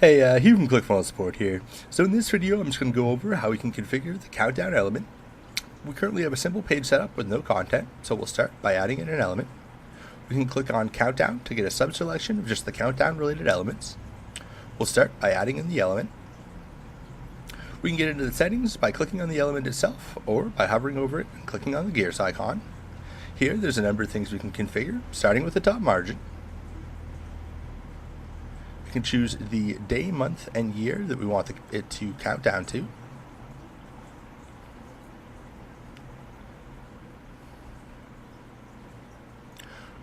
Hey, Hugh from ClickFunnels Support here. So in this video, I'm just going to go over how we can configure the countdown element. We currently have a simple page setup with no content, so we'll start by adding in an element. We can click on Countdown to get a sub-selection of just the countdown-related elements. We'll start by adding in the element. We can get into the settings by clicking on the element itself, or by hovering over it and clicking on the gears icon. Here, there's a number of things we can configure, starting with the top margin. We can choose the day, month, and year that we want it to count down to.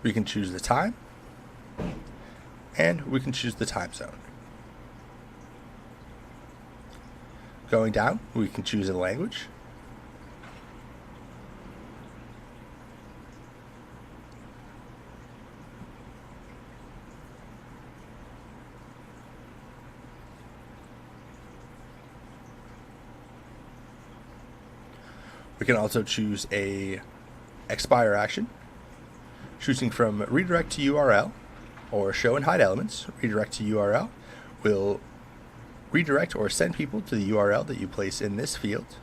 We can choose the time, and we can choose the time zone. Going down, we can choose a language. We can also choose a expire action, choosing from redirect to URL or show and hide elements. Redirect to URL will redirect or send people to the URL that you place in this field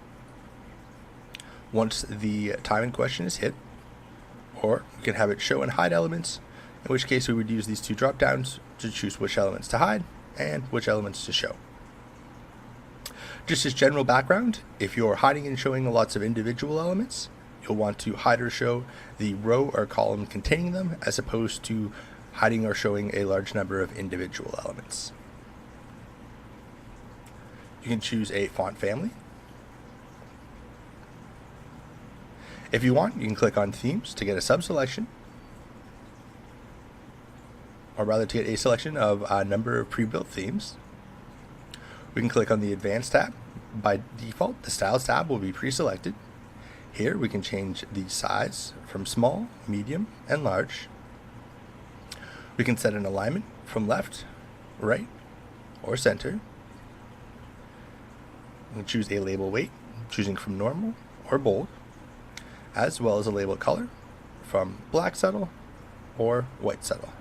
once the time in question is hit. Or we can have it show and hide elements, in which case we would use these two drop downs to choose which elements to hide and which elements to show. Just as general background, if you're hiding and showing lots of individual elements, you'll want to hide or show the row or column containing them, as opposed to hiding or showing a large number of individual elements. You can choose a font family. If you want, you can click on themes to get a sub-selection, or rather to get a selection of a number of pre-built themes. We can click on the Advanced tab. By default, the Styles tab will be pre-selected. Here we can change the size from small, medium, and large. We can set an alignment from left, right, or center. We can choose a label weight, choosing from normal or bold, as well as a label color from black subtle or white subtle.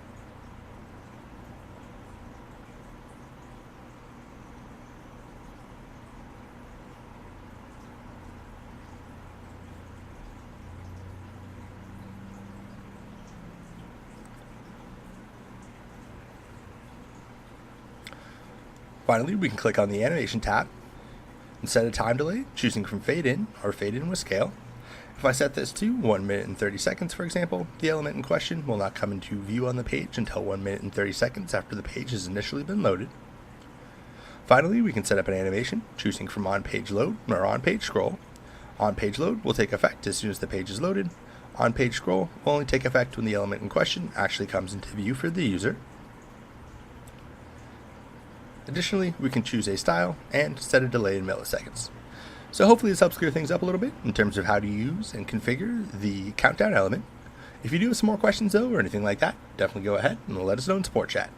Finally, we can click on the Annotation tab and set a time delay, choosing from fade in or fade in with scale. If I set this to 1 minute and 30 seconds, for example, the element in question will not come into view on the page until 1 minute and 30 seconds after the page has initially been loaded. Finally, we can set up an animation, choosing from on-page load or on-page scroll. On-page load will take effect as soon as the page is loaded. On-page scroll will only take effect when the element in question actually comes into view for the user. Additionally, we can choose a style and set a delay in milliseconds. So hopefully this helps clear things up a little bit in terms of how to use and configure the countdown element. If you do have some more questions though, or anything like that, definitely go ahead and let us know in support chat.